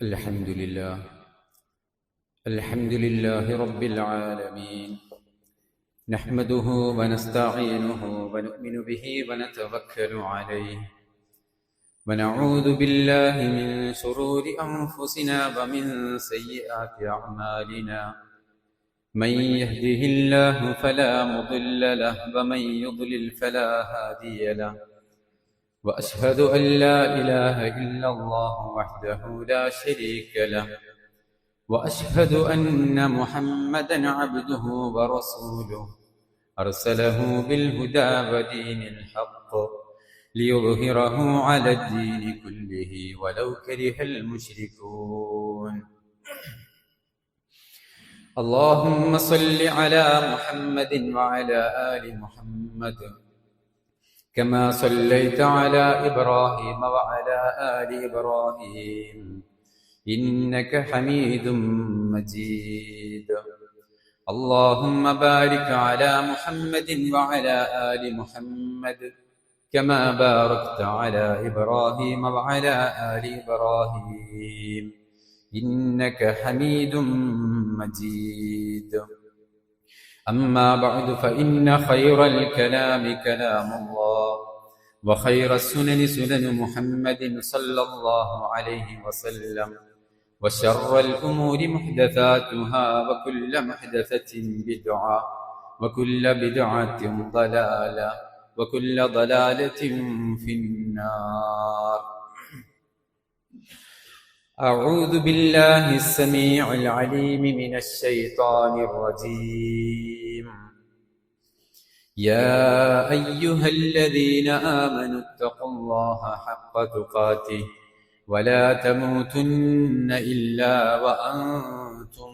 الحمد لله الحمد لله رب العالمين نحمده ونستعينه ونؤمن به ونتوكل عليه ونعوذ بالله من شرور أنفسنا ومن سيئات أعمالنا من يهده الله فلا مضل له ومن يضلل فلا هادي له وأشهد أن لا إله إلا الله وحده لا شريك له وأشهد أن محمدا عبده ورسوله أرسله بالهدى ودين الحق ليظهره على الدين كله ولو كره المشركون. اللهم صل على محمد وعلى آل محمد كما صليت على إبراهيم وعلى آل إبراهيم إنك حميد مجيد. اللهم بارك على محمد وعلى آل محمد كما باركت على إبراهيم وعلى آل إبراهيم إنك حميد مجيد. أما بعد فإن خير الكلام كلام الله وخير السنن سنن محمد صلى الله عليه وسلم وشر الأمور محدثاتها وكل محدثة بدعة وكل بدعة ضلالة وكل ضلالة في النار. أعوذ بالله السميع العليم من الشيطان الرجيم. يا أيها الذين آمنوا اتقوا الله حق تقاته ولا تموتن إلا وأنتم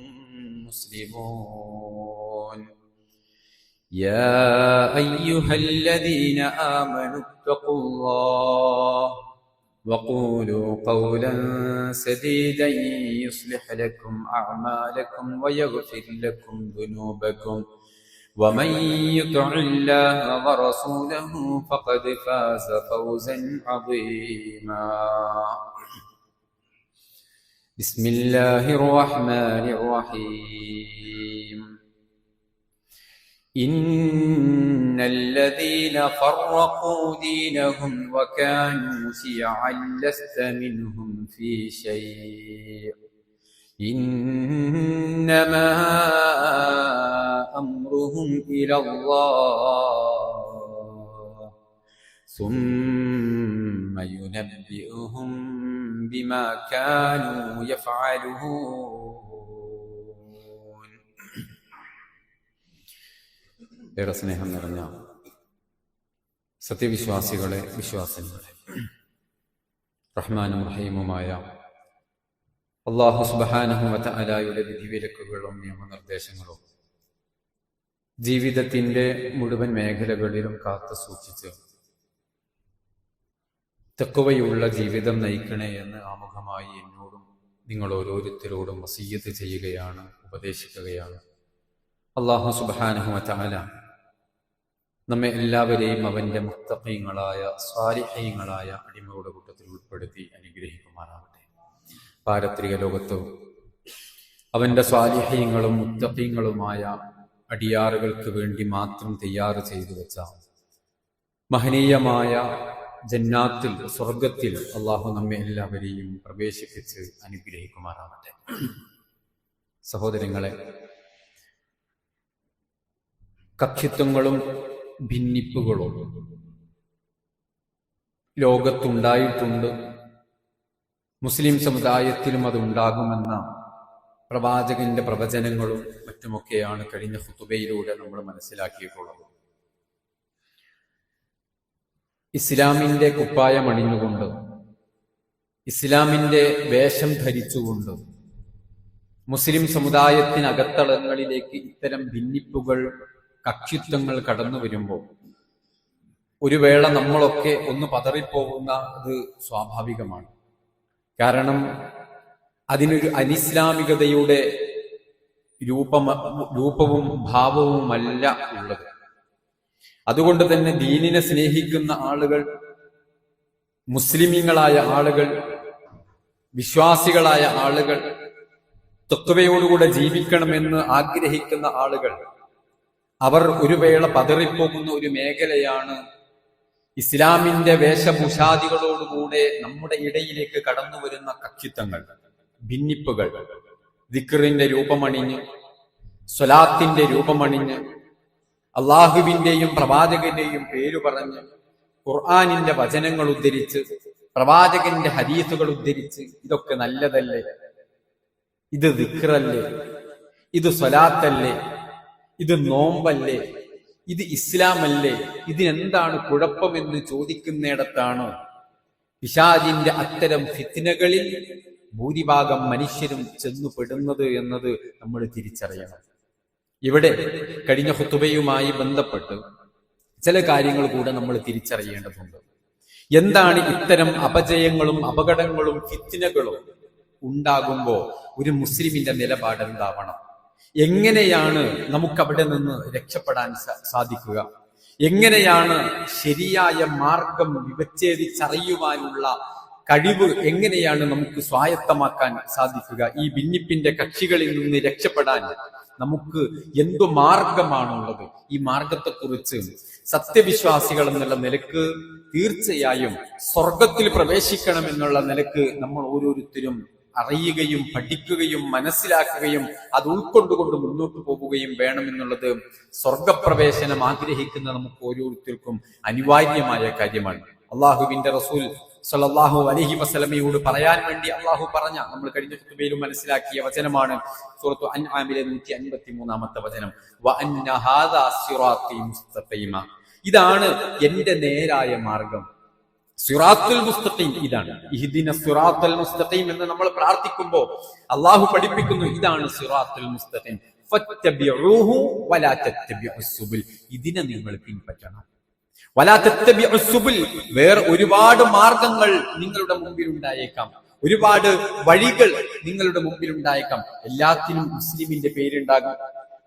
مسلمون. يا أيها الذين آمنوا اتقوا الله وقولوا قولا سديدا يصلح لكم أعمالكم ويغفر لكم ذنوبكم ومن يطع الله ورسوله فقد فاز فوزا عظيما. بسم الله الرحمن الرحيم. إن الذين فرقوا دينهم وكانوا شيعا لست منهم في شيء إنما أمرهم إلى الله ثم ينبئهم بما كانوا يفعلون. ഏറെ സ്നേഹം നിറഞ്ഞ സത്യവിശ്വാസികളെ, വിശ്വാസികളെ, റഹ്മാനും റഹീമുമായ അല്ലാഹു സുബ്ഹാനഹു വ തആലയുടെ വിധിവിലക്കുകളും നിയമനിർദ്ദേശങ്ങളും ജീവിതത്തിന്റെ മുഴുവൻ മേഖലകളിലും കാത്തു സൂക്ഷിച്ച് തഖ്വയുള്ള ജീവിതം നയിക്കണേ എന്ന് ആമുഖമായി എന്നോടും നിങ്ങൾ ഓരോരുത്തരോടും വസിയ്യത്ത് ചെയ്യുകയാണ്, ഉപദേശിക്കുകയാണ്. അല്ലാഹു സുബ്ഹാനഹു വ തആല നമ്മെ എല്ലാവരെയും അവന്റെ മുത്തഖീങ്ങളായ സ്വാലിഹീങ്ങളായ അടിമകളുടെ കൂട്ടത്തിൽ ഉൾപ്പെടുത്തി അനുഗ്രഹിക്കുമാറാവട്ടെ. പാരത്രിക ലോകത്ത് അവന്റെ സ്വാലിഹീങ്ങളും മുത്തഖീങ്ങളുമായ അടിയാറുകൾക്ക് വേണ്ടി മാത്രം തയ്യാർ ചെയ്തു വെച്ച മഹനീയമായ ജന്നാത്തിൽ, സ്വർഗത്തിൽ അള്ളാഹു നമ്മെ എല്ലാവരെയും പ്രവേശിപ്പിച്ച് അനുഗ്രഹിക്കുമാറാവട്ടെ. സഹോദരങ്ങളെ, കക്ഷിത്വങ്ങളും ഭിന്നിപ്പുകളും ലോകത്തുണ്ടായിട്ടുണ്ട്. മുസ്ലിം സമുദായത്തിലും അത് ഉണ്ടാകുമെന്ന പ്രവാചകന്റെ പ്രവചനങ്ങളും മറ്റുമൊക്കെയാണ് കഴിഞ്ഞ ഖുതുബയിലൂടെ നമ്മൾ മനസ്സിലാക്കിയിട്ടുള്ളത്. ഇസ്ലാമിന്റെ കുപ്പായം അണിഞ്ഞുകൊണ്ട്, ഇസ്ലാമിന്റെ വേഷം ധരിച്ചുകൊണ്ട് മുസ്ലിം സമുദായത്തിനകത്തളങ്ങളിലേക്ക് ഇത്തരം ഭിന്നിപ്പുകൾ, കക്ഷിത്വങ്ങൾ കടന്നു വരുമ്പോൾ ഒരു വേള നമ്മളൊക്കെ ഒന്ന് പതറിപ്പോകുന്ന അത് സ്വാഭാവികമാണ്. കാരണം അതിനൊരു അനിസ്ലാമികതയുടെ രൂപവും ഭാവവുമല്ല ഉള്ളത്. അതുകൊണ്ട് തന്നെ ദീനിനെ സ്നേഹിക്കുന്ന ആളുകൾ, മുസ്ലിമീങ്ങളായ ആളുകൾ വിശ്വാസികളായ ആളുകൾ, തഖ്വയോടുകൂടെ ജീവിക്കണമെന്ന് ആഗ്രഹിക്കുന്ന ആളുകൾ, അവർ ഒരു വേള പതറിപ്പോകുന്ന ഒരു മേഖലയാണ് ഇസ്ലാമിന്റെ വേഷഭൂഷാദികളോടുകൂടെ നമ്മുടെ ഇടയിലേക്ക് കടന്നു വരുന്ന കക്ഷിത്വങ്ങൾ, ഭിന്നിപ്പുകൾ. ദിക്റിന്റെ രൂപമണിഞ്ഞ്, സ്വലാത്തിന്റെ രൂപമണിഞ്ഞ്, അള്ളാഹുവിന്റെയും പ്രവാചകന്റെയും പേരു പറഞ്ഞ്, ഖുർആനിന്റെ വചനങ്ങൾ ഉദ്ധരിച്ച്, പ്രവാചകന്റെ ഹദീസുകൾ ഉദ്ധരിച്ച്, ഇതൊക്കെ നല്ലതല്ലേ? ഇത് ദിക്റല്ലേ? ഇത് സ്വലാത്തല്ലേ? ഇത് നോമ്പല്ലേ? ഇത് ഇസ്ലാമല്ലേ? ഇതിനെന്താണ് കുഴപ്പമെന്ന് ചോദിക്കുന്നിടത്താണ് പിശാചിന്റെ അത്തരം ഫിത്നകളിൽ ഭൂരിഭാഗം മനുഷ്യരും ചെന്നുപെടുന്നത് എന്നത് നമ്മൾ തിരിച്ചറിയണം. ഇവിടെ കഴിഞ്ഞ ഖുതുബയുമായി ബന്ധപ്പെട്ട് ചില കാര്യങ്ങൾ കൂടെ നമ്മൾ തിരിച്ചറിയേണ്ടതുണ്ട്. എന്താണ് ഇത്തരം അപജയങ്ങളും അപകടങ്ങളും ഫിത്നകളും ഉണ്ടാകുമ്പോൾ ഒരു മുസ്ലിമിന്റെ നിലപാട് എന്താവണം? എങ്ങനെയാണ് നമുക്കവിടെ നിന്ന് രക്ഷപ്പെടാൻ സാധിക്കുക? എങ്ങനെയാണ് ശരിയായ മാർഗം വിവച്ഛേദിച്ചറിയുവാനുള്ള കഴിവ് എങ്ങനെയാണ് നമുക്ക് സ്വായത്തമാക്കാൻ സാധിക്കുക? ഈ ഭിന്നിപ്പിന്റെ കക്ഷികളിൽ നിന്ന് രക്ഷപ്പെടാൻ നമുക്ക് എന്തു മാർഗമാണുള്ളത്? ഈ മാർഗത്തെക്കുറിച്ച് സത്യവിശ്വാസികൾ എന്നുള്ള നിലക്ക് തീർച്ചയായും സ്വർഗത്തിൽ പ്രവേശിക്കണമെന്നുള്ള നിലക്ക് നമ്മൾ ഓരോരുത്തരും അറിയുകയും പഠിക്കുകയും മനസ്സിലാക്കുകയും അത് ഉൾക്കൊണ്ടുകൊണ്ട് മുന്നോട്ട് പോവുകയും വേണമെന്നുള്ളത് സ്വർഗപ്രവേശനം ആഗ്രഹിക്കുന്ന നമുക്ക് ഓരോരുത്തർക്കും അനിവാര്യമായ കാര്യമാണ്. അള്ളാഹുവിന്റെ റസൂൽ സല്ലല്ലാഹു അലൈഹി വസല്ലമയോട് പറയാൻ വേണ്ടി അള്ളാഹു പറഞ്ഞ, നമ്മൾ കഴിഞ്ഞ ഖുതുബയിലും മനസ്സിലാക്കിയ വചനമാണ് സൂറത്തു അൻആമിലെ 153-ാമത്തെ വചനം. വഅന്ന ഹാദാ സിറാത്തി മുസ്തഖീമ, ഇതാണ് എന്റെ നേരായ മാർഗം. സിറാത്തുൽ മുസ്തഖീം ഇതാണ്. ഇഹ്ദിന സിറാത്തുൽ മുസ്തഖീം എന്ന് നമ്മൾ പ്രാർത്ഥിക്കുമ്പോൾ അള്ളാഹു പഠിപ്പിക്കുന്നു, ഇതാണ് സിറാത്തുൽ മുസ്തഖീം, ഫത്തബിഊഹു വലാ തത്തബിഉസ് സുബുൽ, ഇതിനെ നിങ്ങൾ പിൻപറ്റണം. വലാ തത്തബിഉസ് സുബുൽ, വേറെ ഒരുപാട് മാർഗങ്ങൾ നിങ്ങളുടെ മുമ്പിൽ ഉണ്ടായേക്കാം, ഒരുപാട് വഴികൾ നിങ്ങളുടെ മുമ്പിൽ ഉണ്ടായേക്കാം. എല്ലാത്തിനും മുസ്ലിമിന്റെ പേരുണ്ടാകും,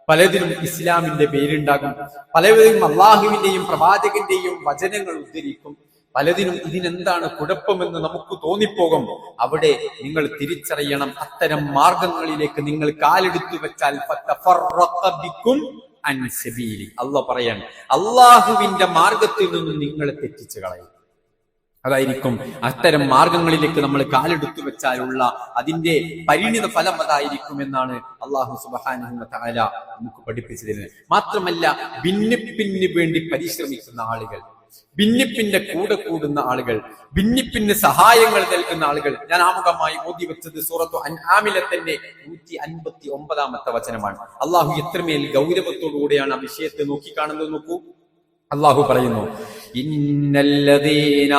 പലതിനും ഇസ്ലാമിന്റെ പേരുണ്ടാകും, പലതിനും അള്ളാഹുവിന്റെയും പ്രവാചകന്റെയും വചനങ്ങൾ ഉദ്ധരിക്കും, പലതിനും ഇതിനെന്താണ് കുഴപ്പമെന്ന് നമുക്ക് തോന്നിപ്പോകും. അവിടെ നിങ്ങൾ തിരിച്ചറിയണം, അത്തരം മാർഗങ്ങളിലേക്ക് നിങ്ങൾ കാലെടുത്തു വെച്ചാൽ അല്ലാഹു പറയാൻ, അള്ളാഹുവിന്റെ മാർഗത്തിൽ നിന്നും നിങ്ങളെ തെറ്റിച്ചു കളയും. അതായിരിക്കും അത്തരം മാർഗങ്ങളിലേക്ക് നമ്മൾ കാലെടുത്തു വെച്ചാലുള്ള അതിന്റെ പരിണിത ഫലം അതായിരിക്കും എന്നാണ് അള്ളാഹു സുബ്ഹാനഹു വ തആല നമുക്ക് പഠിപ്പിച്ചു തരുന്നത്. മാത്രമല്ല, ഭിന്നിപ്പിന് വേണ്ടി പരിശ്രമിക്കുന്ന ആളുകൾ, ഭിന്നിപ്പിന്റെ കൂടെ കൂടുന്ന ആളുകൾ, ഭിന്നിപ്പിന് സഹായങ്ങൾ നൽകുന്ന ആളുകൾ, ഞാൻ ആമുഖമായി ഓതി വെച്ചത് സൂറത്തു അൻആമിലെ തന്നെ 159-ാമത്തെ വചനമാണ്. അള്ളാഹു എത്രമേൽ ഗൗരവത്തോടുകൂടെയാണ് ആ വിഷയത്തെ നോക്കിക്കാണുന്നത് നോക്കൂ. അള്ളാഹു പറയുന്നു, ഇന്നല്ലദീന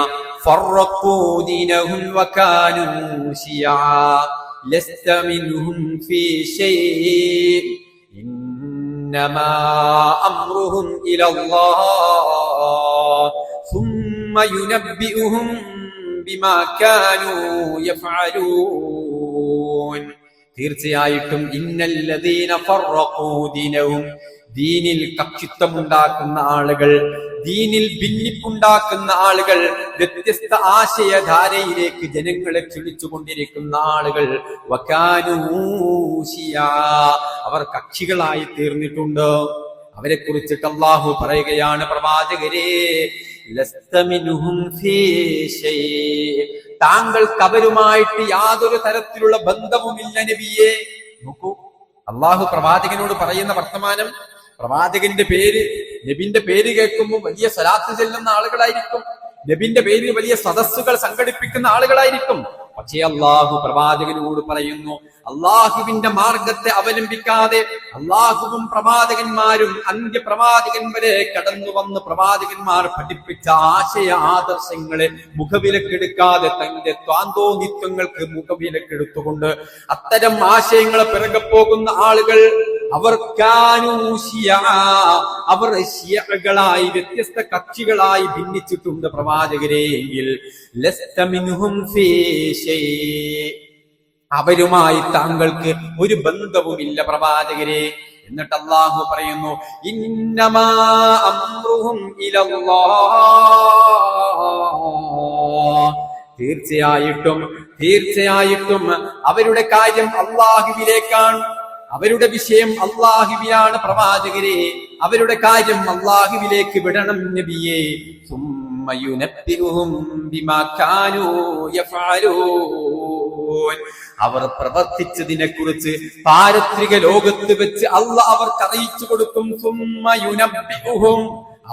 ഫറഖൂ ദീനഹും വകാനൂ ശിയാ ലസ്ത മിൻഹും ഫീ ശൈഇൻ ഇന്നമാ അംറുഹും ഇലല്ലാഹ് സുമ്മ യുനബ്ബിഉഹും ബിമാ കാനൂ യഫ്അലൂൻ. തീർച്ചയായിട്ടും ഇന്നല്ലദീന ഫറഖൂ ദീനഹും, ദീനിൽ കക്ഷിത്വമുണ്ടാക്കുന്ന ആളുകൾ, ദീനിൽ ഭിന്നിപ്പുണ്ടാക്കുന്ന ആളുകൾ, വ്യത്യസ്ത ആശയധാരയിലേക്ക് ജനങ്ങളെ ക്ഷണിച്ചുകൊണ്ടിരിക്കുന്ന ആളുകൾ, വകാനൂ ശിയാ, അവർ കക്ഷികളായി തീർന്നിട്ടുണ്ട്. അവരെ കുറിച്ചിട്ട് അല്ലാഹു പറയുകയാണ്, പ്രവാചകരെ, ലസ്ത മിൻഹും ഫീ ശൈഇ, താങ്കൾക്ക് അവരുമായിട്ട് യാതൊരു തരത്തിലുള്ള ബന്ധവുമില്ല നബിയെ. നോക്കൂ, അള്ളാഹു പ്രവാചകനോട് പറയുന്ന വർത്തമാനം, പ്രവാചകന്റെ പേര്, നബിന്റെ പേര് കേൾക്കുമ്പോൾ വലിയ സ്വലാത്ത് ചെല്ലുന്ന ആളുകളായിരിക്കും, നബിന്റെ പേരിൽ വലിയ സദസ്സുകൾ സംഘടിപ്പിക്കുന്ന ആളുകളായിരിക്കും. പക്ഷേ അള്ളാഹു പ്രവാചകനോട് പറയുന്നു, അള്ളാഹുവിന്റെ മാർഗത്തെ അവലംബിക്കാതെ അള്ളാഹുവും പ്രവാചകന്മാരും അന്ത്യപ്രവാചകൻ വരെ കടന്നു വന്ന് പ്രവാചകന്മാർ പഠിപ്പിച്ച ആശയ ആദർശങ്ങളെ മുഖവിലക്കെടുക്കാതെ തന്റെ ത്വാന്തോന്നിത്വങ്ങൾക്ക് മുഖവിലക്കെടുത്തുകൊണ്ട് അത്തരം ആശയങ്ങളെ പിറകെ പോകുന്ന ആളുകൾ, അവർ അവർ ശിയകളായി വ്യത്യസ്ത കക്ഷികളായി ഭിന്നിച്ചിട്ടുണ്ട് പ്രവാചകരെ. എങ്കിൽ ലസ്ത മിൻഹും ഫീ ശൈഇ, അവരുമായി താങ്കൾക്ക് ഒരു ബന്ധവുമില്ല പ്രവാചകരെ. എന്നിട്ട് അല്ലാഹു പറയുന്നു, ഇന്നമാ അംറുഹും ഇലല്ലാഹ്, തീർച്ചയായിട്ടും അവരുടെ കാര്യം അല്ലാഹുവിലേക്കാണ്, അവരുടെ വിഷയം അല്ലാഹുവിലാണ്. പ്രവാചകരെ, അവരുടെ കാര്യം അല്ലാഹുവിലേക്ക് വിടണം നബിയേ. സുമ്മ യുനബ്ബിഉഹും ബിമാ കാനൂ യഫഅലൂൻ. അവർ പ്രവർത്തിച്ചതിനെ കുറിച്ച് പാരത്രിക ലോകത്ത് വെച്ച് അല്ലാഹ് അവർക്ക് അറിയിച്ചു കൊടുക്കും. സുമ്മ യുനബ്ബിഉഹും,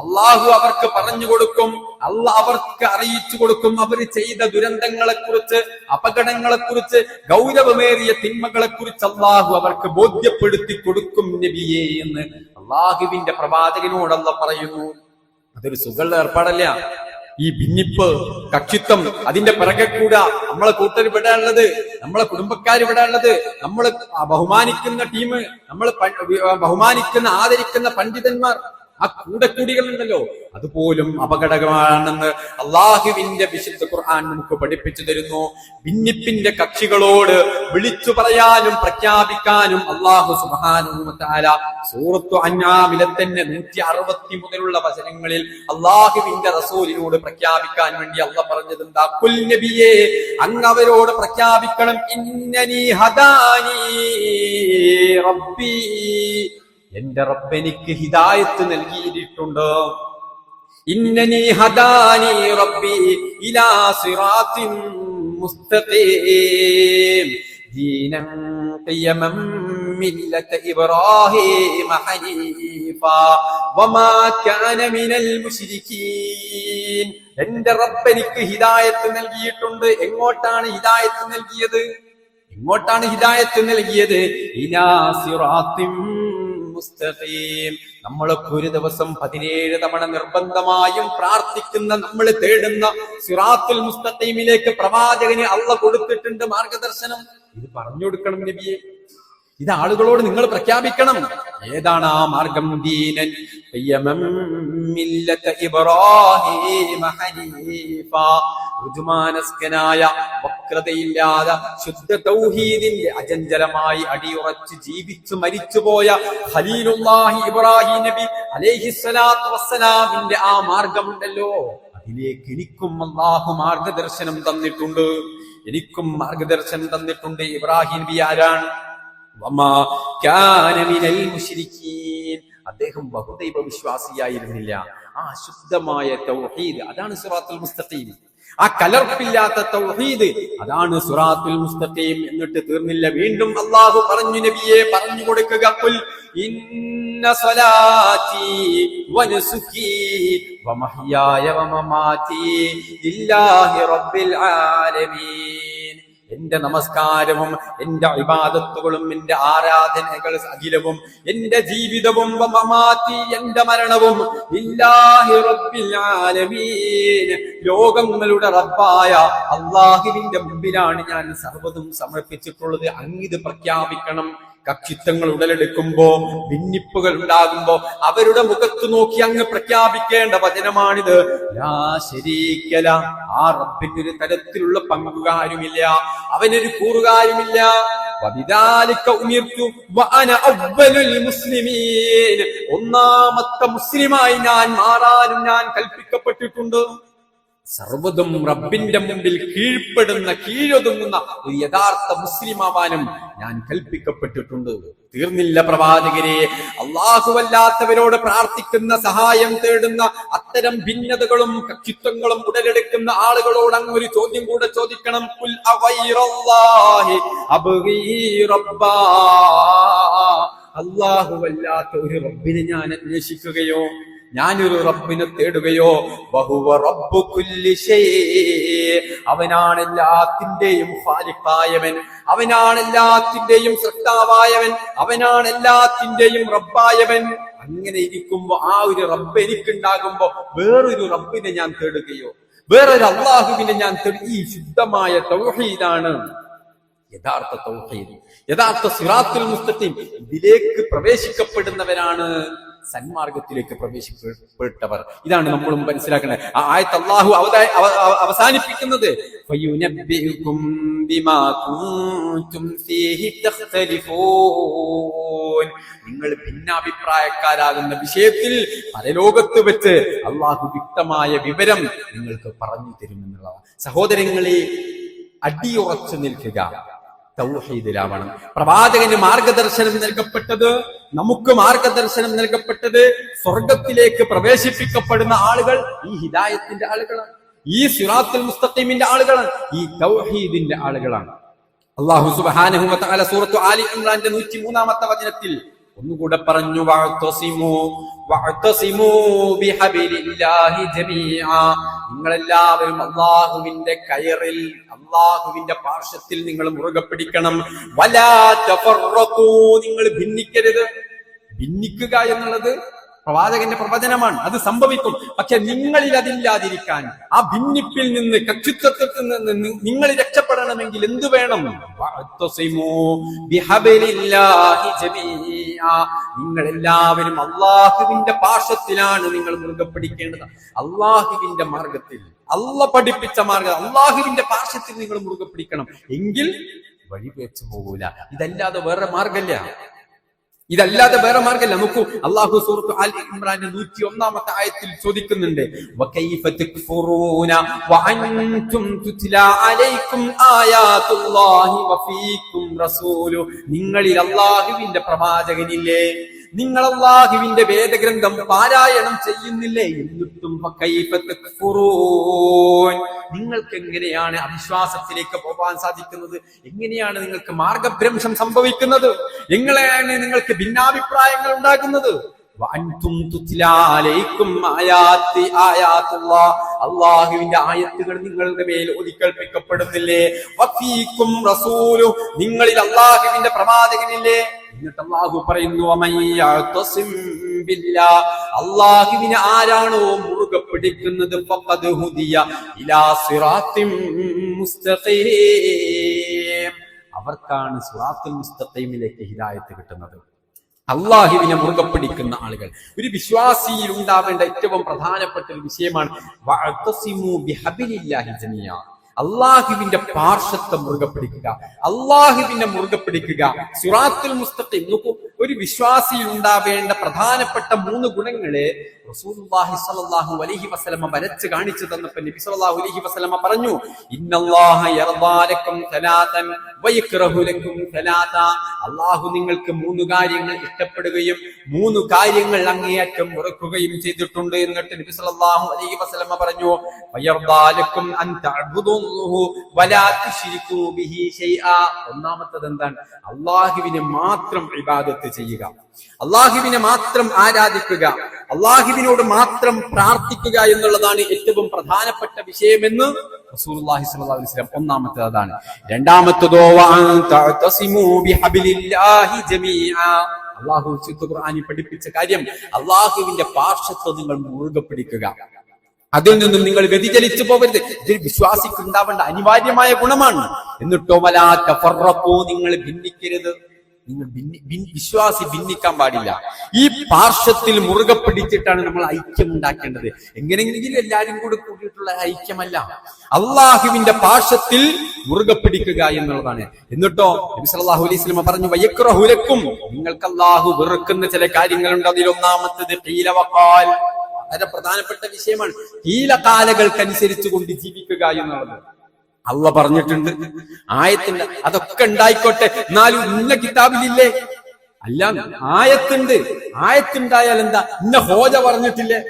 അള്ളാഹു അവർക്ക് പറഞ്ഞു കൊടുക്കും, അള്ളാഹ് അവർക്ക് അറിയിച്ചു കൊടുക്കും. അവർ ചെയ്ത ദുരന്തങ്ങളെ കുറിച്ച്, അപകടങ്ങളെ കുറിച്ച്, ഗൗരവമേറിയ തിന്മകളെ കുറിച്ച് അള്ളാഹു അവർക്ക് ബോധ്യപ്പെടുത്തി കൊടുക്കും നബിയേ എന്ന് അള്ളാഹുവിന്റെ പ്രവാചകനോട് അല്ലാഹ് പറയുന്നു. അതൊരു സുഖമുള്ള ഏർപ്പാടല്ല. ഈ ഭിന്നിപ്പ്, കക്ഷിത്വം, അതിന്റെ പിറകെ കൂടാ നമ്മളെ കൂട്ടർ ഇവിടെ ഉള്ളത്, നമ്മളെ കുടുംബക്കാർ ഇവിടെ ഉള്ളത്, നമ്മൾ ബഹുമാനിക്കുന്ന ടീം, നമ്മൾ ബഹുമാനിക്കുന്ന ആദരിക്കുന്ന പണ്ഡിതന്മാർ, ആ കൂടക്കൂടികളുണ്ടല്ലോ, അതുപോലും അപകടകരമാണെന്ന് അള്ളാഹുവിന്റെ വിശുദ്ധ ഖുർആൻ നമുക്ക് പഠിപ്പിച്ചു തരുന്നു. ഭിന്നിപ്പിന്റെ കക്ഷികളോട് വിളിച്ചു പറയാനും പ്രഖ്യാപിക്കാനും അള്ളാഹു സുബ്ഹാനഹു വ തആല സൂറത്തു അൻആമിലെ തന്നെ 160 മുതലുള്ള വചനങ്ങളിൽ അള്ളാഹുവിന്റെ റസൂലിനോട് പ്രഖ്യാപിക്കാൻ വേണ്ടി അള്ളാഹ് പറഞ്ഞത് എന്താ? ഖുൽ നബിയേ, അങ്ങ് അവരോട് പ്രഖ്യാപിക്കണം, ഇന്നനി ഹദാനി റബ്ബി, എന്റെ റബ്ബ് എനിക്ക് ഹിദായത്ത് നൽകിയിട്ടുണ്ട്. ഇന്നനി ഹദാനി റബ്ബി ഇലാ സിറാത്തിൻ മുസ്തഖീം ദീനൻ ഖിയമൻ മില്ലത ഇബ്രാഹീമ ഹനീഫാ വമാ കാന മിനൽ മുശ്രികീൻ. എന്റെ റബ്ബ് എനിക്ക് ഹിദായത്ത് നൽകിയിട്ടുണ്ട്. എങ്ങോട്ടാണ് ഹിദായത്ത് നൽകിയത്? ഇലാ സിറാത്തിൻ മുസ്തഖീം. നമ്മളൊക്കെ ഒരു ദിവസം 17 തവണ നിർബന്ധമായും പ്രാർത്ഥിക്കുന്ന, നമ്മൾ തേടുന്ന സിറാത്തുൽ മുസ്തഖീമിലേക്ക് പ്രവാചകന് അല്ലാഹ് കൊടുത്തിട്ടുണ്ട് മാർഗദർശനം. ഇത് പറഞ്ഞു കൊടുക്കണം നബിയെ, ഇത് ആളുകളോട് നിങ്ങൾ പ്രഖ്യാപിക്കണം. ഏതാണ് ആ മാർഗം? ദീനൻ ഖിയമൻ മില്ലത ഇബ്രാഹീമ ഹനീഫാ, ഋജുമാനസ്കനായ, വക്രതയില്ലാതെ ശുദ്ധ തൗഹീദിന്റെ അചഞ്ചലമായി അടിയുറച്ച് ജീവിച്ചു മരിച്ചുപോയ ഖലീലുല്ലാഹി ഇബ്രാഹിം നബി അലൈഹിസ്സലാത്തു വസ്സലാമിന്റെ ആ മാർഗമുണ്ടല്ലോ, അതിലേക്ക് എനിക്കും അല്ലാഹു മാർഗദർശനം തന്നിട്ടുണ്ട്. ഇബ്രാഹിം നബി ആരാണ്? വമാ കാന മിനൽ മുശ്രികീൻ. അദ്ദേഹം ബഹുദൈവ വിശ്വാസിയായിരുന്നില്ല. ആ ശുദ്ധമായ തൗഹീദ്, അതാണ് സിറാത്തുൽ മുസ്തഖീം. ആ കലർപ്പില്ലാത്ത തൗഹീദ്, അതാണ് സിറാത്തുൽ മുസ്തഖീം. എന്നിട്ട് തീർന്നില്ല, വീണ്ടും അല്ലാഹു പറഞ്ഞു നബിയെ പറഞ്ഞു കൊടുക്കുക, ഖുൽ ഇന്ന സ്വലാത്തി വനുസുകി വമഹ്യായ വമമാതി ലില്ലാഹി റബ്ബിൽ ആലമീൻ. എന്റെ നമസ്കാരവും എന്റെ ഇബാദത്തുകളും എന്റെ ആരാധനകൾ അഖിലവും എന്റെ ജീവിതവും വമമാതി എന്റെ മരണവും ലില്ലാഹി റബ്ബിൽ ആലമീൻ, ലോകങ്ങളുടെ റബ്ബായ അല്ലാഹുവിന്റെ മുമ്പിലാണ് ഞാൻ സർവ്വതും സമർപ്പിച്ചിട്ടുള്ളത്. അങ്ങിത് പ്രഖ്യാപിക്കണം. കക്ഷിത്വങ്ങൾ ഉടലെടുക്കുമ്പോ, ഭിന്നിപ്പുകൾ ഉണ്ടാകുമ്പോ അവരുടെ മുഖത്ത് നോക്കി അങ്ങ് പ്രഖ്യാപിക്കേണ്ട വചനമാണിത്. ലാ ശരീക ലഹ്, ആ റബ്ബിന് ഒരു തരത്തിലുള്ള പങ്കുകാരുമില്ല, അവനൊരു കൂറുകാരുമില്ല. വബിദാലിക ഉമിർതു വഅന അവ്വലുൽ മുസ്ലിമീൻ, ഒന്നാമത്തെ മുസ്ലിമായി ഞാൻ മാറാനും ഞാൻ കൽപ്പിക്കപ്പെട്ടിട്ടുണ്ട്. സർവ്വതും റബ്ബിന്റെ മുമ്പിൽ കീഴൊതുങ്ങുന്ന ഒരു യഥാർത്ഥ മുസ്ലിമാവാനും ഞാൻ കൽപ്പിക്കപ്പെട്ടിട്ടുണ്ട്. തീർന്നില്ല പ്രവാചകരെ, അല്ലാഹുവല്ലാത്തവരോട് പ്രാർത്ഥിക്കുന്ന, സഹായം തേടുന്ന, അത്തരം ഭിന്നതകളും കക്ഷിത്വങ്ങളും ഉടലെടുക്കുന്ന ആളുകളോട് അങ്ങ് ഒരു ചോദ്യം കൂടെ ചോദിക്കണം. ഖുൽ അഗൈറല്ലാഹി അബ്ഗീ റബ്ബാ, അല്ലാഹുവല്ലാത്ത ഒരു റബ്ബിനെ ഞാൻ അന്വേഷിക്കുകയോ, ഞാനൊരു റബ്ബിനെ തേടുകയോ? വഹുവ റബ്ബു കുല്ലി ശൈ, അവനാണ് എല്ലാത്തിന്റെയും ഖാലിഖായവൻ, അവനാണ് എല്ലാത്തിന്റെയും സൃഷ്ടാവായവൻ, അവനാണ് എല്ലാത്തിന്റെയും റബ്ബായവൻ. അങ്ങനെ ഇരിക്കുമ്പോ, ആ ഒരു റബ്ബ് എനിക്കുണ്ടാകുമ്പോ വേറൊരു റബ്ബിനെ ഞാൻ തേടുകയോ, വേറൊരു അല്ലാഹുവിനെ ഞാൻ ഈ ശുദ്ധമായ തൗഹീദാണ് യഥാർത്ഥ തൗഹീദ്, യഥാർത്ഥ സിറാത്തുൽ മുസ്തഖീം. ഇതിലേക്ക് പ്രവേശിക്കപ്പെടുന്നവരാണ് സന്മാർഗത്തിലേക്ക് പ്രവേശിക്കപ്പെട്ടവർ. ഇതാണ് നമ്മളും മനസ്സിലാക്കേണ്ടത്. ആ ആയത്ത് അല്ലാഹു അവസാനിപ്പിക്കുന്നത് ഫയുനബ്ബിഉകും ബിമാ കുൻതും ഫീഹി തഖ്തലിഫൂൻ. നിങ്ങൾ ഭിന്നാഭിപ്രായക്കാരാകുന്ന വിഷയത്തിൽ പരലോകത്ത് വെച്ച് അല്ലാഹു വ്യക്തമായ വിവരം നിങ്ങൾക്ക് പറഞ്ഞു തരുമെന്നുള്ളതാണ്. സഹോദരങ്ങളെ, അടിയുറച്ചു നിൽക്കുക, തൗഹീദിലാവണം. പ്രവാചകന് മാർഗദർശനം നൽകപ്പെട്ടത്, നമുക്ക് മാർഗദർശനം നൽകപ്പെട്ടത് സ്വർഗത്തിലേക്ക് പ്രവേശിപ്പിക്കപ്പെടുന്ന ആളുകൾ ഈ ഹിദായത്തിന്റെ ആളുകളാണ്, ഈ സിറാത്തുൽ മുസ്തഖീമിന്റെ ആളുകളാണ്, ഈ തൗഹീദിന്റെ ആളുകളാണ്. അല്ലാഹു സുബ്ഹാനഹു വ തആല സൂറത്തു ആലി ഇംറാന്റെ 103-ാമത്തെ വചനത്തിൽ ഒന്നുകൂടെ പറഞ്ഞു, വഅ്തസിമൂ ബിഹബിലില്ലാഹി ജമീഅ. നിങ്ങളെല്ലാവരും അല്ലാഹുവിന്റെ കയറിൽ, അല്ലാഹുവിന്റെ പാർശ്വത്തിൽ നിങ്ങൾ മുറുകെ പിടിക്കണം. വലാ തഫറഖൂ, നിങ്ങൾ ഭിന്നിക്കരുത്. ഭിന്നിക്കുക എന്നുള്ളത് പ്രവാചകന്റെ പ്രവചനമാണ്, അത് സംഭവിക്കും. പക്ഷെ നിങ്ങളിൽ അതില്ലാതിരിക്കാൻ, ആ ഭിന്നിപ്പിൽ നിന്ന്, കക്ഷിത്വത്തിൽ നിന്ന് നിങ്ങൾ രക്ഷപ്പെടണമെങ്കിൽ എന്ത് വേണം? നിങ്ങൾ എല്ലാവരും അള്ളാഹുവിന്റെ പാർശ്വത്തിലാണ് നിങ്ങൾ മുറുകെ പിടിക്കേണ്ടത്. അള്ളാഹുവിന്റെ മാർഗത്തിൽ, അള്ള പഠിപ്പിച്ച മാർഗം, അള്ളാഹുവിന്റെ പാർശ്വത്തിൽ നിങ്ങൾ മുറുകെ പിടിക്കണം. എങ്കിൽ വഴിപേച്ചു പോകൂല. ഇതല്ലാതെ വേറെ മാർഗമില്ല. നോക്കൂ, അല്ലാഹു സൂറത്ത് ആൽ ഇംറാന്റെ 101-ാമത്തെ ആയത്തിൽ ചോദിക്കുന്നുണ്ട്, വകൈഫ തക്ഫുറൂന വഅൻതും തുത്ലാ അലൈക്കും ആയാതുല്ലാഹി വഫീകും റസൂലു. നിങ്ങളിൽ അല്ലാഹുവിന്റെ പ്രവാചകനില്ലേ, നിങ്ങൾ അല്ലാഹുവിന്റെ വേദഗ്രന്ഥം പാരായണം ചെയ്യുന്നില്ലേ, എന്നിട്ടും വകൈഫ തക്ഫുറൂൻ, നിങ്ങൾക്ക് എങ്ങനെയാണ് അവിശ്വാസത്തിലേക്ക് പോകാൻ സാധിക്കുന്നത്? എങ്ങനെയാണ് നിങ്ങൾക്ക് മാർഗഭ്രംശം സംഭവിക്കുന്നത്? എങ്ങനെയാണ് നിങ്ങൾക്ക് ഭിന്നാഭിപ്രായങ്ങൾ ഉണ്ടാകുന്നത്? അള്ളാഹുവിന്റെ ആയത്തുകൾ നിങ്ങളുടെ മേൽ ഓതിക്കേൾപ്പിക്കപ്പെടുന്നില്ലേ? വഫീകും റസൂലു, നിങ്ങളിൽ അള്ളാഹുവിന്റെ പ്രവാചകനില്ലേ? എന്നിട്ട് അല്ലാഹു പറയുന്നു, അള്ളാഹുവിനെ ആരാണോ മുറുകെ പിടിക്കുന്നത്, ഫഖദ് ഹുദിയ ഇലാ സിറാത്തിൻ മുസ്തഖീം, അവർക്കാണ് സിറാത്തുൽ മുസ്തഖീമിലേക്ക് ഹിദായത്ത് കിട്ടുന്നത്. അള്ളാഹുവിനെ മുറുകെ പിടിക്കുന്ന ആളുകൾ, ഒരു വിശ്വാസിയിൽ ഉണ്ടാവേണ്ട ഏറ്റവും പ്രധാനപ്പെട്ട ഒരു വിഷയമാണ് വഅ്തസിമൂ ബിഹബിലില്ലാഹി ജമീഅ. അള്ളാഹുവിന്റെ പാർശ്വത്വം മുറുകെ പിടിക്കുക, അള്ളാഹുവിനെ മുറുകെ പിടിക്കുക, സിറാത്തുൽ മുസ്തഖീം. നോക്കൂ, ഒരു വിശ്വാസിയിൽ ഉണ്ടാവേണ്ട പ്രധാനപ്പെട്ട 3 ഗുണങ്ങളെ റസൂലുള്ളാഹി സ്വല്ലല്ലാഹു അലൈഹി വസല്ലമ വരച്ച് കാണിച്ചു തന്നപ്പോൾ നബി സ്വല്ലല്ലാഹു അലൈഹി വസല്ലമ പറഞ്ഞു, ഇന്നല്ലാഹ യർദാ ലക്കും സലാതൻ വയക്റഹു ലക്കും സലാത. അല്ലാഹു നിങ്ങൾക്ക് 3 കാര്യങ്ങൾ ഇഷ്ടപ്പെടുകയും 3 കാര്യങ്ങൾ അങ്ങേയറ്റം വെറുക്കുകയും ചെയ്തിട്ടുണ്ട്. എന്നിട്ട് നബി സ്വല്ലല്ലാഹു അലൈഹി വസല്ലമ പറഞ്ഞു, വയർദാ ലക്കും അൻ തഅബ്ദുഹു വലാ തുശ്രികൂ ബിഹി ശൈആ. ഒന്നാമത്തേത് എന്താണ്? അല്ലാഹുവിനെ മാത്രം ഇബാദത്ത് ചെയ്യുക, അള്ളാഹുവിനെ മാത്രം ആരാധിക്കുക, അള്ളാഹുവിനോട് മാത്രം പ്രാർത്ഥിക്കുക എന്നുള്ളതാണ് ഏറ്റവും പ്രധാനപ്പെട്ട വിഷയമെന്ന് റസൂലുള്ളാഹി സ്വല്ലല്ലാഹു അലൈഹി വസല്ലം ഒന്നാമത്തേത് അതാണ്. രണ്ടാമത്തേതോ തഅ്തസിമൂ ബിഹബിലില്ലാഹി ജമീഅ. അള്ളാഹു വിശുദ്ധ ഖുർആനിൽ പഠിപ്പിച്ച കാര്യം, അള്ളാഹുവിന്റെ പാർശ്വത്വം നിങ്ങൾ മുറുകെ പിടിക്കുക, അതിൽ നിന്നും നിങ്ങൾ വ്യതിചലിച്ചു പോകരുത്. ഇതൊരു വിശ്വാസിക്ക് ഉണ്ടാവേണ്ട അനിവാര്യമായ ഗുണമാണ്. എന്നിട്ടോ വലാ തഫറഖൂ, നിങ്ങൾ ഭിന്നിക്കരുത്. നിങ്ങൾ വിശ്വാസി ഭിന്നിക്കാൻ പാടില്ല. ഈ പാർശ്വത്തിൽ മുറുകെ പിടിച്ചിട്ടാണ് നമ്മൾ ഐക്യം ഉണ്ടാക്കേണ്ടത്. എങ്ങനെയെങ്കിലും എല്ലാവരും കൂടെ കൂടിയിട്ടുള്ള ഐക്യമല്ല, അള്ളാഹുവിന്റെ പാർശ്വത്തിൽ മുറുകെ പിടിക്കുക എന്നുള്ളതാണ്. എന്നിട്ടോ നബി സല്ലല്ലാഹു അലൈഹി വസല്ലം പറഞ്ഞു, വയക്റഹു ലക്കും, നിങ്ങൾക്ക് അള്ളാഹു വെറുക്കുന്ന ചില കാര്യങ്ങളുണ്ട്. അതിലൊന്നാമത്തേത് ഖീല വഖാൽ, വളരെ പ്രധാനപ്പെട്ട വിഷയമാണ്. ഖീലകാലകൾക്കനുസരിച്ച് കൊണ്ട് ജീവിക്കുക എന്നുള്ളത്. അള്ളാഹ് പറഞ്ഞിട്ടുണ്ട്, ആയത്തുണ്ട്, അതൊക്കെ ഉണ്ടായിക്കോട്ടെ, എന്നാലും ഇന്ന കിതാബിലില്ലേ? അല്ല, ആയത്തുണ്ട്, ആയത്തുണ്ടായാൽ എന്താ? ഇന്ന ഹോജ പറഞ്ഞിട്ടില്ലേ?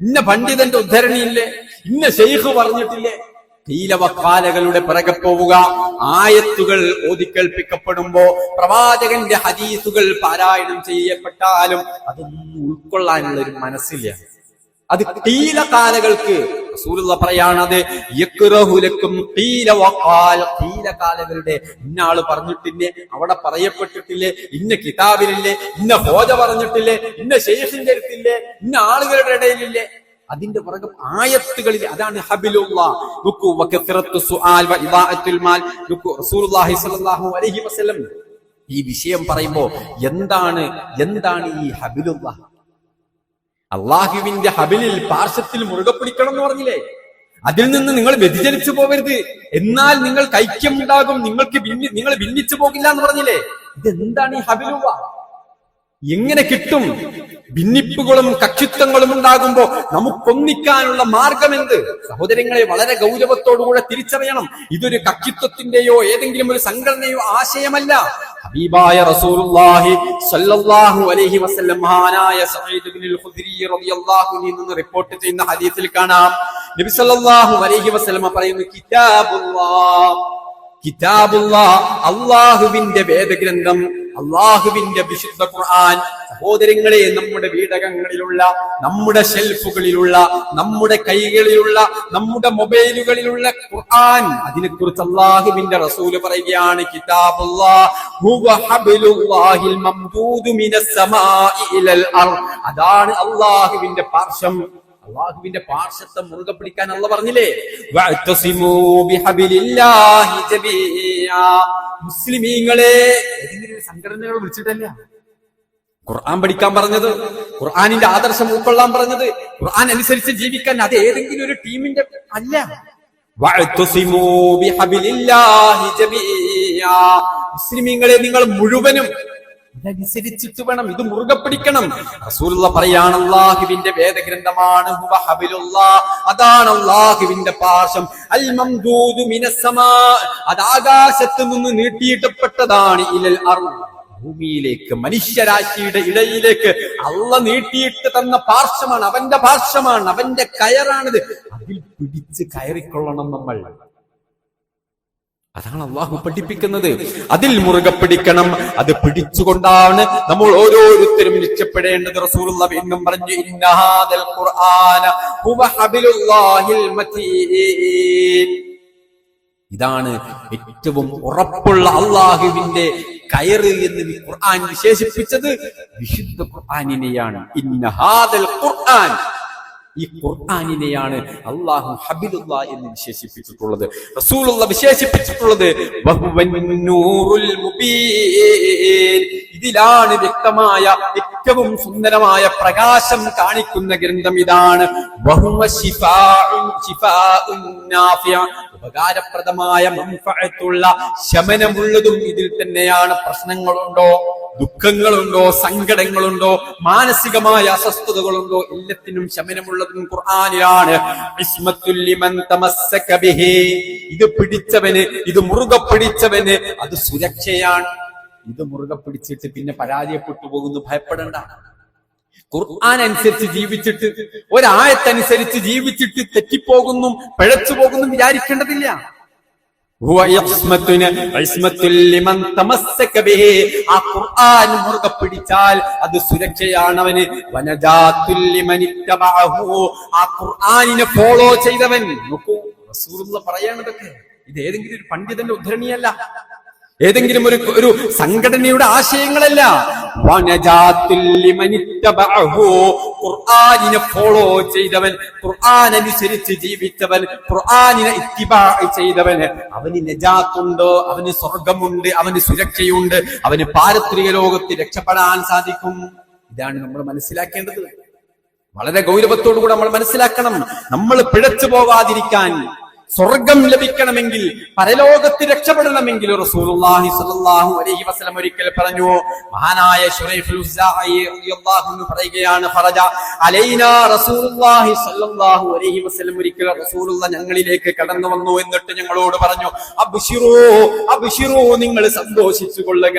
ഇന്ന പണ്ഡിതന്റെ ഉദ്ധരണിയില്ലേ? ഇന്ന ശൈഖ് പറഞ്ഞിട്ടില്ലേ? ഖീലവഖാലകളുടെ പിറകെ പോവുക. ആയത്തുകൾ ഓതിക്കേൾപ്പിക്കപ്പെടുമ്പോ, പ്രവാചകന്റെ ഹദീസുകൾ പാരായണം ചെയ്യപ്പെട്ടാലും അതൊന്നും ഉൾക്കൊള്ളാനുള്ള ഒരു മനസ്സില്ല. അത് ഖീലകാലകൾക്ക് റസൂലുള്ളാഹി പറയാണത്, യക്റഹു ലക്കും ഖീല വഖാൽ, ഖീലകാലകളുടെ ഇന്നാള് പറഞ്ഞിട്ടില്ലേ, അവിടെ പറയപ്പെട്ടിട്ടില്ലേ, ഇന്ന കിതാബിലില്ലേ, ഇന്ന ഹോജ പറഞ്ഞിട്ടില്ലേ, ഇന്ന ശൈഖിന്റെ അടുത്തില്ലേ, ഇന്ന ആളുകളുടെ ഇടയിലില്ലേ, അതിന്റെ പുറകെ ആയത്തുകളിൽ. അതാണ് ഹബിലുല്ലാഹ്. നുക്കു വകത്രത്തു സുആൽ വ ഇദാഅത്തുൽ മാൽ. നുക്കു റസൂലുള്ളാഹി സ്വല്ലല്ലാഹു അലൈഹി വസല്ലം ഈ വിഷയം പറയുമ്പോ എന്താണ് ഈ ഹബിലുല്ലാഹ്? അള്ളാഹുവിന്റെ ഹബിലിൽ പാർശ്വത്തിൽ മുറുകെ പിടിക്കണം എന്ന് പറഞ്ഞില്ലേ? അതിൽ നിന്ന് നിങ്ങൾ വ്യതിചലിച്ചു പോകരുത്, എന്നാൽ നിങ്ങൾക്ക് ഐക്യമുണ്ടാകും, നിങ്ങൾ ഭിന്നിച്ചു പോകില്ല എന്ന് പറഞ്ഞില്ലേ? ഇതെന്താണ് ഈ ഹബിലുവ? എങ്ങനെ കിട്ടും? ഭിന്നിപ്പുകളും കക്ഷിത്വങ്ങളും ഉണ്ടാകുമ്പോ നമുക്കൊന്നിക്കാനുള്ള മാർഗം എന്ത്? സഹോദരങ്ങളെ, വളരെ ഗൗരവത്തോടുകൂടെ തിരിച്ചറിയണം. ഇതൊരു കക്ഷിത്വത്തിന്റെയോ ഏതെങ്കിലും ഒരു സംഘടനയോ ആശയമല്ല. ഹബീബായ റസൂലുള്ളാഹി സ്വല്ലല്ലാഹു അലൈഹി വസല്ലം മഹാനായ സഈദ് ഇബ്നുൽ ഖുദ്രി റളിയല്ലാഹു അൻഹു നിന്ന് റിപ്പോർട്ട് ചെയ്യുന്ന ഹദീസിൽ കാണാം, നബി സല്ലല്ലാഹു അലൈഹി വസല്ലം പറയുന്നു, കിതാബുല്ലാഹ്, അല്ലാഹുവിന്റെ വേദഗ്രന്ഥം, അല്ലാഹുവിന്റെ വിശുദ്ധ ഖുർആൻ. സഹോദരങ്ങളെ, നമ്മുടെ വീടകങ്ങളിലുള്ള, നമ്മുടെ ഷെൽഫുകളിലുള്ള, നമ്മുടെ കൈകളിലുള്ള, നമ്മുടെ മൊബൈലുകളിലുള്ള ഖുർആൻ, അതിനെക്കുറിച്ച് അല്ലാഹുവിന്റെ റസൂല് പറയുകയാണ്, കിതാബുല്ലാഹ് ഹുവ ഹബ്ലുല്ലാഹിൽ മംദൂദു മിനസ് സമാഇ ഇലൽ അർദ്. അതാണ് അല്ലാഹുവിന്റെ പാർശ്വം. അള്ളാഹുവിന്റെ പാർശ്വത്തെ മുറുകെ പിടിക്കാൻ അള്ളാഹ് പറഞ്ഞില്ലേ, വഅ്തസിമൂ ബിഹബിലില്ലാഹി ജമീഅ. മുസ്ലിമീങ്ങളെ ഏതെങ്കിലും സംഘടനകൾ വിളിച്ചിട്ടല്ല ഖുർആൻ പഠിക്കാൻ പറഞ്ഞത്, ഖുർആനിന്റെ ആദർശം ഉൾക്കൊള്ളാൻ പറഞ്ഞത്, ഖുർആൻ അനുസരിച്ച് ജീവിക്കാൻ അത് ഏതെങ്കിലും ഒരു ടീമിന്റെ അല്ല. വഅ്തസിമൂ ബിഹബിലില്ലാഹി ജമീഅ. മുസ്ലിമീങ്ങളെ, നിങ്ങൾ മുഴുവനും ഇതനുസരിച്ചിട്ട് വേണം, ഇത് മുറുകെ പിടിക്കണം. റസൂലുള്ള പറയാണ്, അല്ലാഹുവിന്റെ വേദഗ്രന്ഥമാണ് ഹുവ ഹബിലുല്ലാഹ്, അതാണ് അല്ലാഹുവിന്റെ പാർശ്വം. അൽ മംദൂദു മിനസ് സമാ, അത് ആകാശത്ത് നിന്ന് നീട്ടിയിട്ടപ്പെട്ടതാണ്, ഇലൽ അർദ്, ഭൂമിയിലേക്ക്, മനുഷ്യരാശിയുടെ ഇടയിലേക്ക് അള്ളാഹ് നീട്ടിയിട്ട് തന്ന പാർശ്വമാണ്, അവന്റെ പാർശ്വമാണ്, അവന്റെ കയറാണിത്. അതിൽ പിടിച്ച് കയറിക്കൊള്ളണം നമ്മൾ. അതാണ് അള്ളാഹു പഠിപ്പിക്കുന്നത്. അതിൽ മുറുകെ പിടിക്കണം. അത് പിടിച്ചുകൊണ്ടാണ് നമ്മൾ ഓരോരുത്തരും രക്ഷപ്പെടേണ്ടത്. റസൂലുള്ളാഹി വീണ്ടും പറഞ്ഞു, ഇന്നഹാദൽ ഖുർആന ഹുവ ഹബിലുല്ലാഹിൽ മതീൻ. ഇതാണ് ഏറ്റവും ഉറപ്പുള്ള അള്ളാഹുവിന്റെ കയറ് എന്ന് ഖുർആൻ വിശേഷിപ്പിച്ചത് വിശുദ്ധ ഖുർആനിനെയാണ്. ഇന്നഹാദൽ ഖുർആൻ, ഈ ഖുർആനിനെയാണ് അല്ലാഹു ഹബിലുല്ലാ എന്ന് വിശേഷിപ്പിച്ചിട്ടുള്ളത്, റസൂലുള്ളാഹി വിശേഷിപ്പിച്ചിട്ടുള്ളത് വഹുവൻ നൂറുൽ മുബീൻ. ഇതിലാണ് വ്യക്തമായ, ഏറ്റവും സുന്ദരമായ പ്രകാശം കാണിക്കുന്ന ഗ്രന്ഥം ഇതാണ്. വഹുവ ശിഫാഉൻ നാഫിഅ, ഉപകാരപ്രദമായ മൻഫഅത്തുള്ള, ശമനമുള്ളതും ഇതിൽ തന്നെയാണ്. പ്രശ്നങ്ങളുണ്ടോ, ദുഃഖങ്ങളുണ്ടോ, സങ്കടങ്ങളുണ്ടോ, മാനസികമായ അസ്വസ്ഥതകളുണ്ടോ, എല്ലാത്തിനും ശമനമുള്ളതും ഖുർആനിലാണ്. ഇസ്മത്തുൽ ലിമൻ തമസ്സക ബിഹി, ഇത് പിടിച്ചവന്, ഇത് മുറുകെ പിടിച്ചവന് അത് സുരക്ഷയാണ്. ഇത് മുറുകെ പിടിച്ചിട്ട് പിന്നെ പരാജയപ്പെട്ടു പോകുന്നു, ഭയപ്പെടേണ്ട. ഖുർആൻ അനുസരിച്ച് ജീവിച്ചിട്ട്, ഒരായത്തനുസരിച്ച് ജീവിച്ചിട്ട് തെറ്റിപ്പോകുന്നു, പിഴച്ചു പോകുന്നു വിചാരിക്കേണ്ടതില്ല. ആ ഖുർആൻ മുറുകെ പിടിച്ചാൽ അത് സുരക്ഷയാണ് അവന്. ആ ഖുർആനിനെ ഫോളോ ചെയ്തവൻ. നോക്കൂ, റസൂലുള്ളാഹി പറയാനതൊക്കെ ഇത് ഏതെങ്കിലും ഒരു പണ്ഡിതന്റെ ഉദ്ധരണിയല്ല, ഏതെങ്കിലും ഒരു സംഘടനയുടെ ആശയങ്ങളല്ല. ഖുർആനിനെ ഫോളോ ചെയ്തവൻ, ഖുർആൻ അനുസരിച്ച് ജീവിച്ചവൻ, ഖുർആനിനെ ഇത്തിബാ ചെയ്തവന് അവന് നജാത്തുണ്ട്, അവന് സ്വർഗമുണ്ട്, അവന് സുരക്ഷയുണ്ട്, അവന് പാരത്രിക ലോകത്ത് രക്ഷപ്പെടാൻ സാധിക്കും. ഇതാണ് നമ്മൾ മനസ്സിലാക്കേണ്ടത്. വളരെ ഗൗരവത്തോടുകൂടെ നമ്മൾ മനസ്സിലാക്കണം. നമ്മൾ പിഴച്ചു പോകാതിരിക്കാൻ, സ്വർഗം ലഭിക്കണമെങ്കിൽ, പരലോകത്ത് രക്ഷപ്പെടണമെങ്കിൽ റസൂലുള്ളാഹി സ്വല്ലല്ലാഹു അലൈഹി വസല്ലം ഒരിക്കൽ പറഞ്ഞു. മഹാനായ ശുറൈഫുൽ ഉസ്സാഇ റളിയല്ലാഹു അൻഹു പറയുകയാണ്, ഫറജ അലൈനാ റസൂലുള്ളാഹി സ്വല്ലല്ലാഹു അലൈഹി വസല്ലം, ഒരിക്കൽ റസൂലുള്ളാഹി ഞങ്ങളിലേക്ക് കടന്നു വന്നു. എന്നിട്ട് ഞങ്ങളോട് പറഞ്ഞു, അബ്ശിറൂ അബ്ശിറൂ, നിങ്ങൾ സന്തോഷിച്ചു കൊള്ളുക,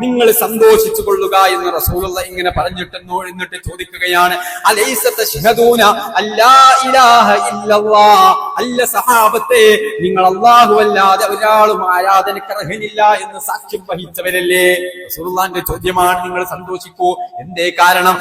നിങ്ങൾ സന്തോഷിച്ചു കൊള്ളുക എന്ന് റസൂലുള്ളാഹി ഇങ്ങനെ പറഞ്ഞിട്ടെന്നോ. എന്നിട്ട് ചോദിക്കുകയാണ്, അലൈസ തശ്ഹദൂന അല്ലാ ഇലാഹ ഇല്ലല്ലാഹ്, അല്ല സഹാബത്തെ, നിങ്ങൾ അല്ലാഹു അല്ലാതെ ഒരാളും ആരാധനയ്ക്ക് അർഹനില്ല എന്ന് സാക്ഷ്യം വഹിച്ചവരല്ലേ? റസൂലുള്ളാഹിന്റെ ചോദ്യമാണ്. നിങ്ങൾ സന്തോഷിക്കൂ. എന്തേ കാരണം?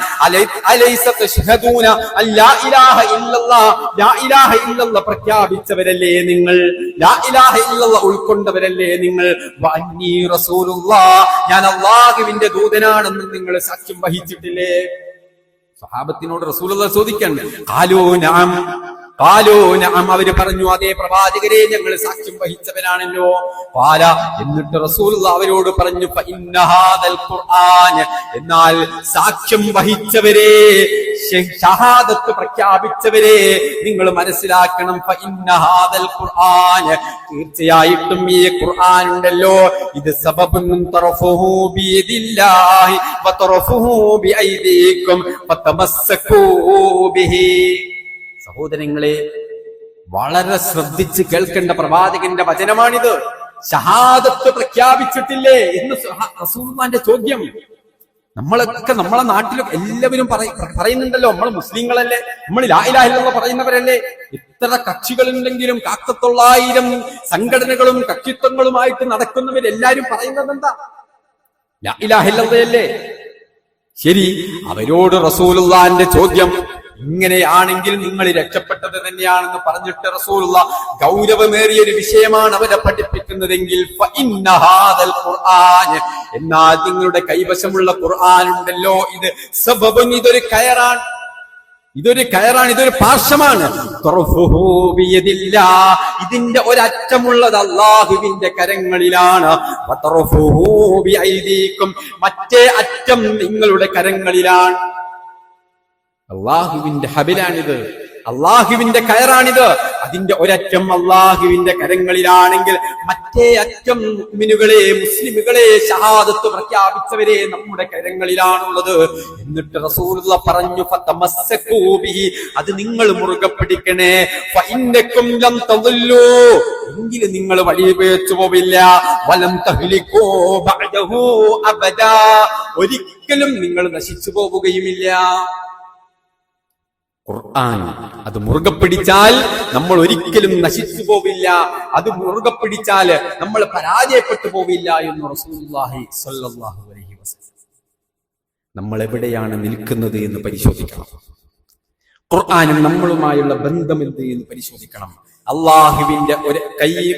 അലൈസ തശ്ഹദൂന അല്ലാ ഇലാഹ ഇല്ലല്ലാഹ്, ലാ ഇലാഹ ഇല്ലല്ലാഹ് പ്രഖ്യാപിച്ചവരല്ലേ നിങ്ങൾ? ലാ ഇലാഹ ഇല്ലല്ലാഹ് ഉൾക്കൊണ്ടവരല്ലേ നിങ്ങൾ? വഅന്നീ റസൂലുള്ളാഹ്, ഞാൻ അല്ലാഹുവിന്റെ ദൂതനാണെന്ന് നിങ്ങൾ സാക്ഷ്യം വഹിച്ചിട്ടില്ലേ? സഹാബത്തിനോട് റസൂലുള്ളാഹി ചോദിക്കാൻ, ഖാലൂ നഅം, ഖാലൂ നഅം, അവര് പറഞ്ഞു അതേ പ്രവാചകരെ, ഞങ്ങൾ സാക്ഷ്യം വഹിച്ചവരാണല്ലോ. ഖാല, എന്നിട്ട് റസൂലുള്ളാഹി അവരോട് പറഞ്ഞു ഫഇന്ന ഹാദൽ ഖുർആൻ, എന്നാൽ സാക്ഷ്യം വഹിച്ചവരെ, ഷഹാദത്ത് പ്രഖ്യാപിച്ചവരെ, നിങ്ങൾ മനസ്സിലാക്കണം. ഫഇന്ന ഹാദൽ ഖുർആൻ, തീർച്ചയായിട്ടും ഈ ഖുർആൻ ഉണ്ടല്ലോ, ഇത് സബബുൻ തറഫുഹു ബിയദില്ലാഹി വതറഫുഹു ബിഐദീകും ഫതമസ്സകൂ ബിഹി. സഹോദരങ്ങളെ, വളരെ ശ്രദ്ധിച്ച് കേൾക്കേണ്ട പ്രവാചകന്റെ വചനമാണിത്. ഷഹാദത്ത് പ്രഖ്യാപിച്ചിട്ടില്ലേ എന്ന് റസൂലുള്ളാഹിന്റെ ചോദ്യം. നമ്മളൊക്കെ നമ്മളെ നാട്ടിലൊക്കെ എല്ലാവരും പറയുന്നുണ്ടല്ലോ, നമ്മൾ മുസ്ലിങ്ങളല്ലേ, നമ്മൾ ലാ ഇലാഹ ഇല്ലല്ലാഹ് പറയുന്നവരല്ലേ. ഇത്ര കക്ഷികളുണ്ടെങ്കിലും 900 സംഘടനകളും കക്ഷിത്വങ്ങളുമായിട്ട് നടക്കുന്നവരെല്ലാരും പറയുന്നത് എന്താ? ലാ ഇലാഹ ഇല്ലല്ലാഹ് അല്ലേ. ശരി, അവരോട് റസൂലുള്ളാഹിന്റെ ചോദ്യം, ഇങ്ങനെയാണെങ്കിൽ നിങ്ങൾ രക്ഷപ്പെട്ടത് തന്നെയാണെന്ന് പറഞ്ഞിട്ട് റസൂലുള്ളാഹി ഗൗരവമേറിയ ഒരു വിഷയമാണ് അവരെ പഠിപ്പിക്കുന്നതെങ്കിൽ ഫഇന്ന ഹാദൽ ഖുർആൻ, എന്നാൽ നിങ്ങളുടെ കൈവശമുള്ള ഖുർആൻ ഉണ്ടല്ലോ, ഇത് സബബുൻ, ഇതൊരു കയറാണ്, ഇതൊരു പാർശ്വമാണ്. ഇതിന്റെ ഒരറ്റമുള്ളത് അല്ലാഹുവിന്റെ കരങ്ങളിലാണ്. മറ്റേ അറ്റം നിങ്ങളുടെ കരങ്ങളിലാണ്. അള്ളാഹുവിന്റെ ഹബിലാണിത്, അള്ളാഹുവിന്റെ കയറാണിത്. അതിന്റെ ഒരറ്റം അള്ളാഹുവിന്റെ കരങ്ങളിലാണെങ്കിൽ മറ്റേ അറ്റം മുഅ്മിനുകളെ, മുസ്ലിമുകളെ, ഷഹാദത്ത് പ്രഖ്യാപിച്ചവരെ നമ്മുടെ കരങ്ങളിലാണുള്ളത്. എന്നിട്ട് റസൂലുള്ളാഹി പറഞ്ഞു ഫതമസ്സകൂ ബിഹി, അത് നിങ്ങൾ മുറുകെ പിടിക്കണേ. ഫഇന്നകും ലം തദല്ലൂ, എങ്കിലും നിങ്ങൾ വഴി പിഴച്ചു പോവില്ല. വലം തഹ്ലികൂ ബഅദഹു അബദാ, ഒരിക്കലും നിങ്ങൾ നശിച്ചു പോവുകയുമില്ല. ഖുർആൻ അത് മുറുകെ പിടിച്ചാൽ നമ്മൾ ഒരിക്കലും നശിച്ചു പോവില്ല, അത് മുറുകെ പിടിച്ചാൽ നമ്മൾ പരാജയപ്പെട്ടു പോവില്ല എന്ന് റസൂലുള്ളാഹി സ്വല്ലല്ലാഹു അലൈഹി വസല്ലം. നമ്മൾ എവിടെയാണ് നിൽക്കുന്നത് എന്ന് പരിശോധിക്കണം. ഖുർആനും നമ്മളുമായുള്ള ബന്ധം എന്ത് എന്ന് പരിശോധിക്കണം. അള്ളാഹുവിന്റെ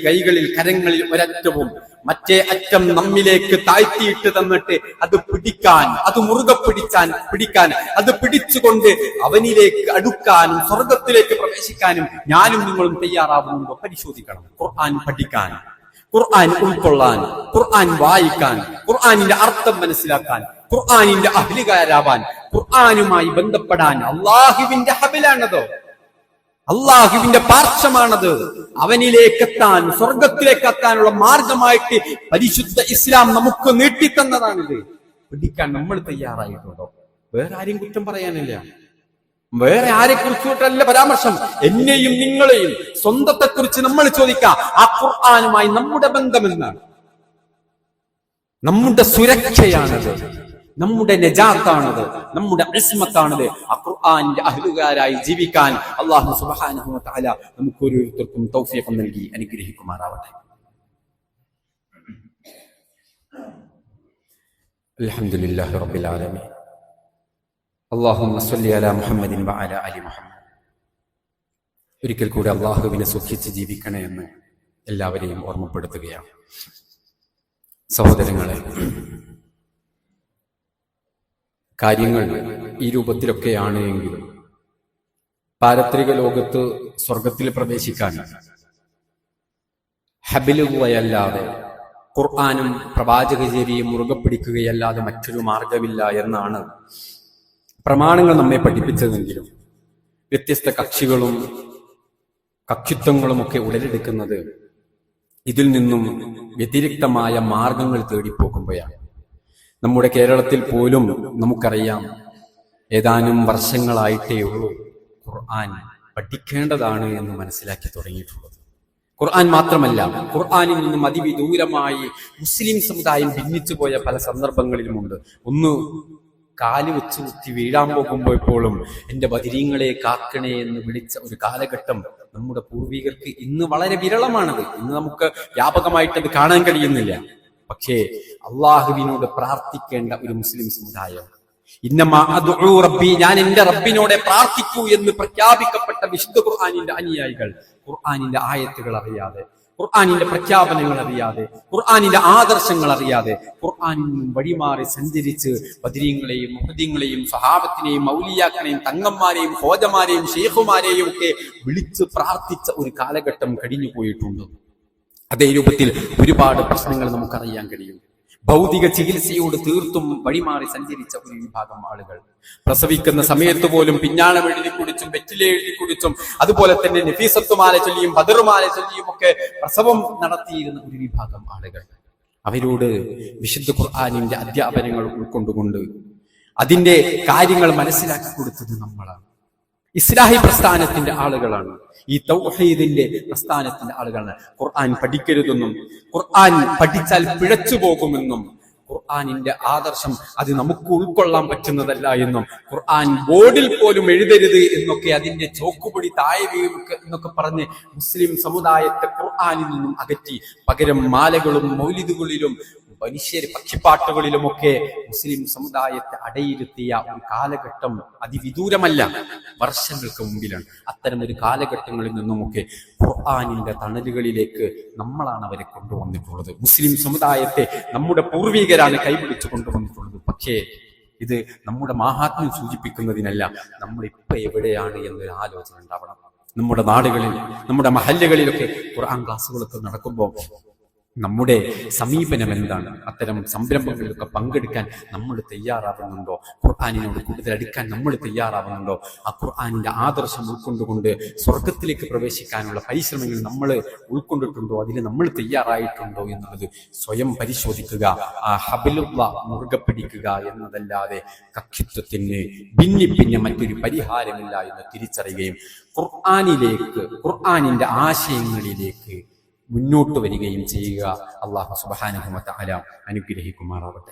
കൈകളിൽ, കരങ്ങളിൽ ഒരറ്റവും മറ്റേ അറ്റം നമ്മിലേക്ക് താഴ്ത്തിയിട്ട് തന്നിട്ട് അത് പിടിക്കാൻ, അത് മുറുകെ പിടിക്കാൻ, അത് പിടിച്ചുകൊണ്ട് അവനിലേക്ക് അടുക്കാനും സ്വർഗത്തിലേക്ക് പ്രവേശിക്കാനും ഞാനും നിങ്ങളും തയ്യാറാവുന്നുണ്ടോ പരിശോധിക്കണം. ഖുർആൻ പഠിക്കാൻ, ഖുർആൻ ഉൾക്കൊള്ളാൻ, ഖുർആൻ വായിക്കാൻ, ഖുർആനിന്റെ അർത്ഥം മനസ്സിലാക്കാൻ, ഖുർആനിന്റെ അഹ്ലികാരാവാൻ, ഖുർആനുമായി ബന്ധപ്പെടാൻ. അള്ളാഹുവിന്റെ ഹബിലാണത്, അള്ളാഹുവിന്റെ പാർശ്വമാണത്. അവനിലേക്ക് എത്താൻ, സ്വർഗത്തിലേക്ക് എത്താനുള്ള മാർഗമായിട്ട് പരിശുദ്ധ ഇസ്ലാം നമുക്ക് നീട്ടിത്തന്നതാണിത്. പിടിക്കാൻ നമ്മൾ തയ്യാറായിട്ടുണ്ടോ? വേറെ ആരെയും കുറ്റം പറയാനില്ല, വേറെ ആരെ കുറിച്ചിട്ടല്ല പരാമർശം. എന്നെയും നിങ്ങളെയും, സ്വന്തത്തെ കുറിച്ച് നമ്മൾ ചോദിക്കാം. ആ ഖുർആനുമായി നമ്മുടെ ബന്ധമെന്നാണ്, നമ്മുടെ സുരക്ഷയാണത്, നമ്മുടെ നജാത്താണത്, നമ്മുടെ ഇസ്മത്താണത്. ആ ഖുർആന്റെ അഹ്ലുകാരായി ജീവിക്കാൻ അല്ലാഹു സുബ്ഹാനഹു വ തആല നമുക്ക് ഓരോരുത്തർക്കും തൗഫീഖ് നൽകി അനുഗ്രഹിക്കുമാറാവട്ടെ. അൽഹംദുലില്ലാഹി റബ്ബിൽ ആലമീൻ. അല്ലാഹുമ്മ സ്വല്ലി അലാ മുഹമ്മദിൻ വ അലാ അലി മുഹമ്മദ്. ഒരിക്കൽ കൂടി അല്ലാഹുവിനെ സൂക്ഷിച്ച് ജീവിക്കണേ എന്ന് എല്ലാവരെയും ഓർമ്മപ്പെടുത്തുകയാണ്. സഹോദരങ്ങളെ, കാര്യങ്ങൾ ഈ രൂപത്തിലൊക്കെയാണ് എങ്കിലും പാരത്രിക ലോകത്ത് സ്വർഗത്തിൽ പ്രവേശിക്കാൻ ഹബിലുകയല്ലാതെ, ഖുർആനും പ്രവാചകചര്യയും മുറുകെ പിടിക്കുകയല്ലാതെ മറ്റൊരു മാർഗമില്ല എന്നാണ് പ്രമാണങ്ങൾ നമ്മെ പഠിപ്പിച്ചതെങ്കിലും വ്യത്യസ്ത കക്ഷികളും കക്ഷിത്വങ്ങളുമൊക്കെ ഉടലെടുക്കുന്നത് ഇതിൽ നിന്നും വ്യതിരിക്തമായ മാർഗങ്ങൾ തേടിപ്പോകുമ്പോഴാണ്. നമ്മുടെ കേരളത്തിൽ പോലും നമുക്കറിയാം, ഏതാനും വർഷങ്ങളായിട്ടേ ഉള്ളൂ ഖുർആൻ പഠിക്കേണ്ടതാണ് എന്ന് മനസ്സിലാക്കി തുടങ്ങിയിട്ടുള്ളത്. ഖുർആൻ മാത്രമല്ല, ഖുർആനിൽ നിന്നും അതിവിദൂരമായി മുസ്ലിം സമുദായം ഭിന്നിച്ചു പോയ പല സന്ദർഭങ്ങളിലുമുണ്ട്. ഒന്ന് കാല് വെച്ച് കുത്തി വീഴാൻ പോകുമ്പോഴെപ്പോഴും എന്റെ ബദിരീങ്ങളെ കാക്കണേ എന്ന് വിളിച്ച ഒരു കാലഘട്ടം നമ്മുടെ പൂർവികർക്ക് ഇന്ന് വളരെ വിരളമാണത്. ഇന്ന് നമുക്ക് വ്യാപകമായിട്ടത് കാണാൻ കഴിയുന്നില്ല. പക്ഷേ അള്ളാഹുവിനോട് പ്രാർത്ഥിക്കേണ്ട ഒരു മുസ്ലിം സമുദായം, ഇന്നമാ അദ്ഉ റബ്ബി, ഞാൻ എന്റെ റബ്ബിനോടെ പ്രാർത്ഥിക്കൂ എന്ന് പ്രഖ്യാപിക്കപ്പെട്ട വിശുദ്ധ ഖുർആനിന്റെ അനുയായികൾ ഖുർആനിന്റെ ആയത്തുകൾ അറിയാതെ, ഖുർആനിന്റെ പ്രഖ്യാപനങ്ങൾ അറിയാതെ, ഖുർആനിന്റെ ആദർശങ്ങൾ അറിയാതെ, ഖുർആനിൽ വഴിമാറി സഞ്ചരിച്ച് ബദരീങ്ങളെയും മുഹദ്ദീങ്ങളെയും സ്വഹാബത്തിനെയും ഔലിയാക്കളെയും തങ്ങന്മാരെയും ഹോജമാരെയും ഷെയ്ഖുമാരെയും ഒക്കെ വിളിച്ച് പ്രാർത്ഥിച്ച ഒരു കാലഘട്ടം കഴിഞ്ഞു പോയിട്ടുണ്ട്. അതേ രൂപത്തിൽ ഒരുപാട് പ്രശ്നങ്ങൾ നമുക്കറിയാൻ കഴിയും. ഭൗതിക ചികിത്സയോട് തീർത്തും വഴിമാറി സഞ്ചരിച്ച ഒരു വിഭാഗം ആളുകൾ, പ്രസവിക്കുന്ന സമയത്ത് പോലും പിഞ്ഞാണം എഴുതി കുടിച്ചും വെറ്റില എഴുതി കുടിച്ചും അതുപോലെ തന്നെ നഫീസത്തുമാല ചൊല്ലിയും ബദറുമാല ചൊല്ലിയും ഒക്കെ പ്രസവം നടത്തിയിരുന്ന ഒരു വിഭാഗം ആളുകൾ. അവരോട് വിശുദ്ധ ഖുർആനിന്റെ അധ്യാപനങ്ങൾ ഉൾക്കൊണ്ടുകൊണ്ട് അതിന്റെ കാര്യങ്ങൾ മനസ്സിലാക്കി കൊടുത്തത് നമ്മളാണ്. ഇസ്ലാഹി പ്രസ്ഥാനത്തിന്റെ ആളുകളാണ്, ഈ തൗഹീദിന്റെ പ്രസ്ഥാനത്തിന്റെ ആളുകളാണ്. ഖുർആൻ പഠിക്കരുതെന്നും ഖുർആൻ പഠിച്ചാൽ പിഴച്ചു പോകുമെന്നും ഖുർആനിന്റെ ആദർശം അത് നമുക്ക് ഉൾക്കൊള്ളാൻ പറ്റുന്നതല്ല എന്നും ഖുർആൻ ബോർഡിൽ പോലും എഴുതരുത് എന്നൊക്കെ അതിന്റെ ചോക്കുപൊടി താഴെ എന്നൊക്കെ പറഞ്ഞ് മുസ്ലിം സമുദായത്തെ ഖുർആനിൽ നിന്നും അകറ്റി പകരം മാലകളും മൗലിദുകളിലും മനുഷ്യര് പക്ഷിപ്പാട്ടുകളിലുമൊക്കെ മുസ്ലിം സമുദായത്തെ അടയിരുത്തിയ ഒരു കാലഘട്ടം അതിവിദൂരമല്ല, വർഷങ്ങൾക്ക് മുമ്പിലാണ്. അത്തരം ഒരു കാലഘട്ടങ്ങളിൽ നിന്നുമൊക്കെ ഖുർആനിന്റെ തണലുകളിലേക്ക് നമ്മളാണ് അവരെ കൊണ്ടുവന്നിട്ടുള്ളത്. മുസ്ലിം സമുദായത്തെ നമ്മുടെ പൂർവികരാണ് കൈപിടിച്ചു കൊണ്ടുവന്നിട്ടുള്ളത്. പക്ഷേ ഇത് നമ്മുടെ മാഹാത്മ്യം സൂചിപ്പിക്കുന്നതിനല്ല, നമ്മൾ ഇപ്പൊ എവിടെയാണ് എന്നൊരു ആലോചന ഉണ്ടാവണം. നമ്മുടെ നാടുകളിൽ, നമ്മുടെ മഹല്ലുകളിലൊക്കെ ഖുർആൻ ക്ലാസ്സുകളൊക്കെ നടക്കുമ്പോൾ നമ്മുടെ സമീപനം എന്താണ്? അത്തരം സംരംഭങ്ങളിലൊക്കെ പങ്കെടുക്കാൻ നമ്മൾ തയ്യാറാവുന്നുണ്ടോ? ഖുർആനിനോട് കൂടുതൽ അടുക്കാൻ നമ്മൾ തയ്യാറാവുന്നുണ്ടോ? ആ ഖുർആനിന്റെ ആദർശം ഉൾക്കൊണ്ടുകൊണ്ട് സ്വർഗത്തിലേക്ക് പ്രവേശിക്കാനുള്ള പരിശ്രമങ്ങൾ നമ്മൾ ഉൾക്കൊണ്ടിട്ടുണ്ടോ? അതിൽ നമ്മൾ തയ്യാറായിട്ടുണ്ടോ എന്നുള്ളത് സ്വയം പരിശോധിക്കുക. ആ ഹബിലുള്ള മുറുകെ പിടിക്കുക എന്നതല്ലാതെ കക്ഷിത്വത്തിന് ഭിന്നിപ്പിന് മറ്റൊരു പരിഹാരമില്ല എന്ന് തിരിച്ചറിയുകയും ഖുർആനിലേക്ക്, ഖുർആനിന്റെ ആശയങ്ങളിലേക്ക് മുന്നോട്ട് വരികയും ചെയ്യുക. അല്ലാഹു സുബ്ഹാനഹു വ തആല അനുഗ്രഹിക്കുമാറാവട്ടെ.